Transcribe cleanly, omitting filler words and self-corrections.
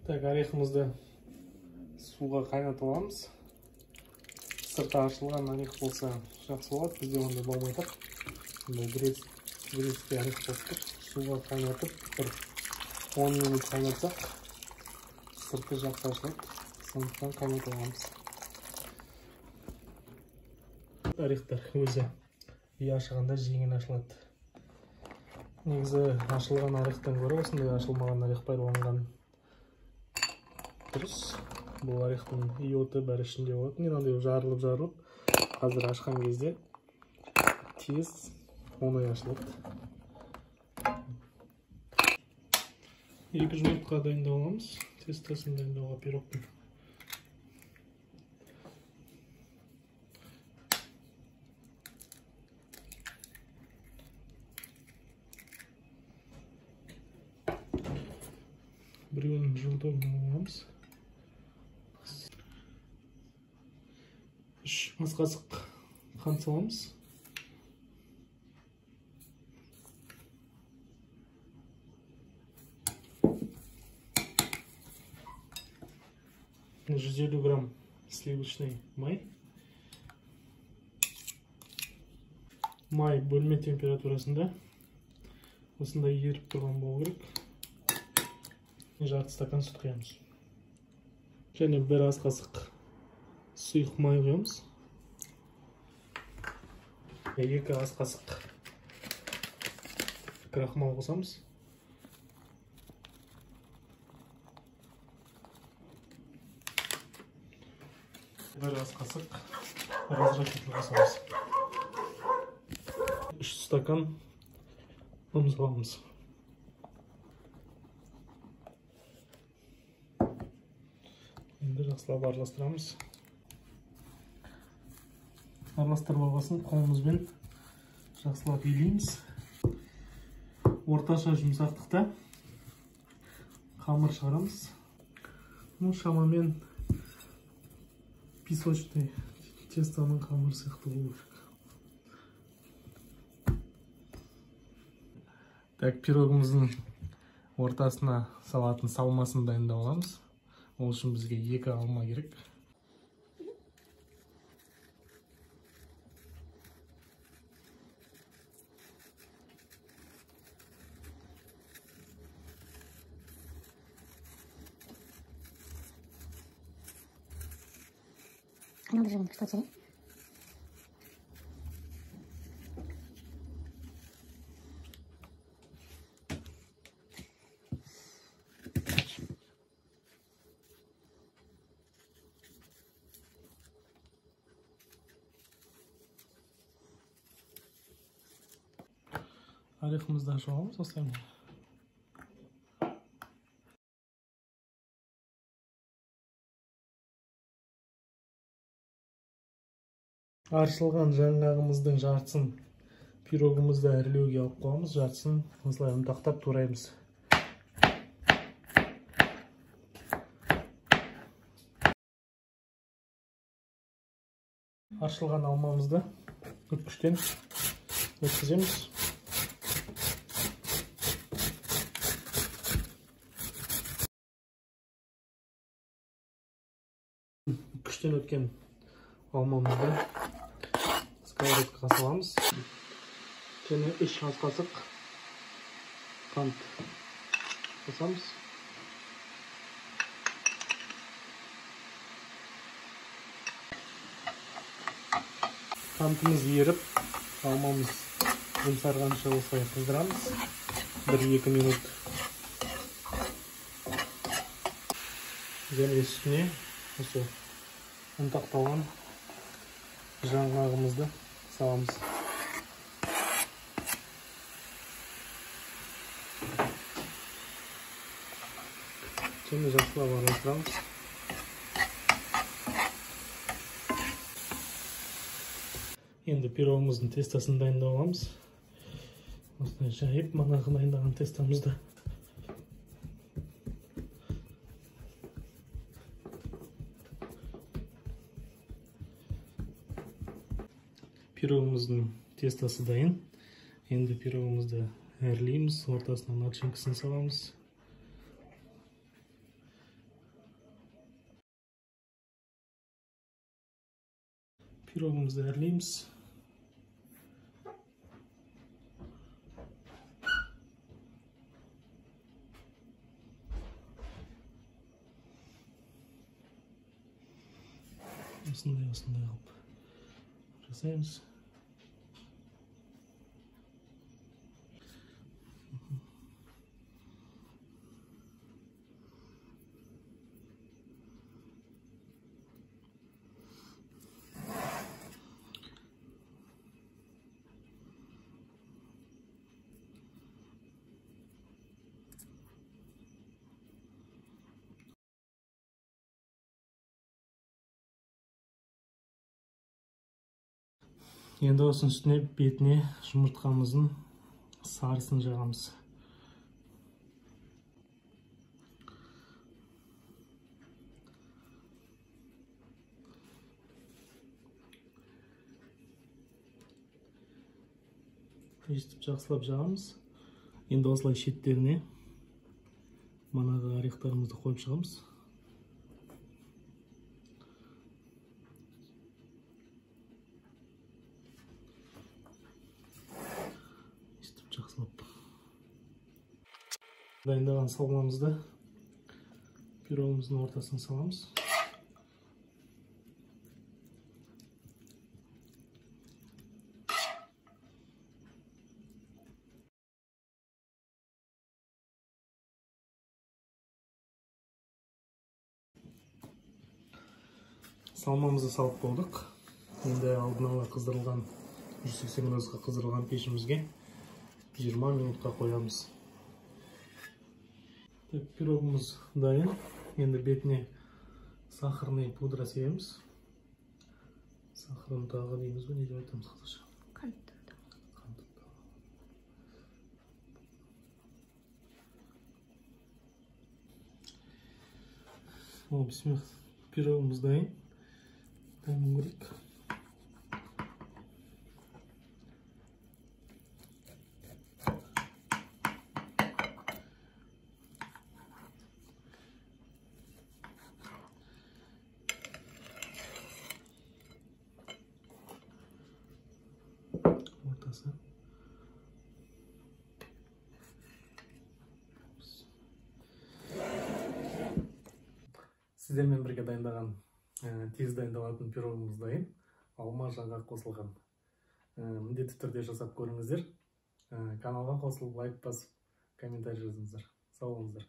Так, орехімізді суға қайнатып аламыз. Сырты ашылған орех болса жақсы болады, бізде онда болмайды. Грецкий орех қосып, суға қайнатып, бір 10 минут қайнатсақ, сырты жақсы ашылады. Сондықтан қайнатып аламыз. Орехтар өзі ашығанда жеңіл ашылады. Негізі ашылған орехтан көрі осындай ашылмаған орех пайдаланған дұрыс. Бұл орехтың иоты бәрі ішінде болады. Мынандай жарылып, қазір ашқан кезде тез оңай ашылады. 2 жұмыртқа дайындап аламыз. Тестасын дайындауға пирогтың. Біреуінің жылдығын аламыз. 3 ас қасық қант саламыз. — 150 грамм сливочный май. Май бөлме температурасында осындай еріп тұрған болу керек. Жарты стакан сүт құямыз. Және 1 ас қасық сұйық май құямыз. 2 ас қасық крахмал қосамыз. 1 ас қасық разрыхлитель қосамыз. 3 стакан ұн саламыз. Енді жақсылап араластырамыз. Араластырып алғасын қолымызбен жақсылап илейміз. Орташа жұмсақтықта қамыр шығарамыз. Шамамен песочный тестоның қамыр сияқты болу керек. Так, пирогымыздың ортасына салатын салмасын дайындап аламыз. Ол үшін бізге 2 алма керек. Надо же, что тебе? Орехімізді ашып аламыз осылаймен. Аршылған жаңғағымыздың жартысын пирогымызды әрлеуге алып қоямыз. Жартысын осылай ұнтақтап тураймыз. Аршылған алмамызды үткіштен өткіземіз. Үткіштен өткен алмамызды сковородкаға саламыз. Және 3 ас қасық қант қосамыз. Қантымыз еріп, алмамыз жұмсарғанша осылай қыздырамыз. 1-2 минут. Және үстіне осы ұнтақталған жаңғағымызды саламыз. Және жақсылап араластырамыз. Енді пирогымыздың тестасын дайындап аламыз. Осылай жайып, манағы дайындаған тестамызды пирогымыздың тестасы дайын. Енді пирогымызды әрлейміз, ортасына начинкасын саламыз. Пирогымызды әрлейміз. Осындай қылып жасаймыз. Енді осының үстіне бетіне жұмыртқамыздың сарысын жағамыз. Өйстіп жақсылап жағамыз. Енді осылай шеттеріне манағы орехтарымызды қойып шығамыз. Жақсылап. Дайындаған салмамызды пирогымыздың ортасына саламыз. Салмамызды салып болдық. Енді алдын ала қыздырылған 180 градусқа қыздырылған пешімізге 20 минутқа қоямыз. Пирогымыз дайын. Енді бетіне сахарный пудра себеміз. Сахарын тағы дейміз бе, не деп айтамыз қазақша? Қант. Бисмилlah. Пирогымыз дайын. Дайын көрейік. Ортасы. Сіздермен бірге дайындаған тез дайындалатын пирогымыз дайын. Алма жаңғақ қосылған. Міндетті түрде жасап көріңіздер. Каналға қосылып, лайк басып, комментарий жазыңыздар. Сау болыңыздар.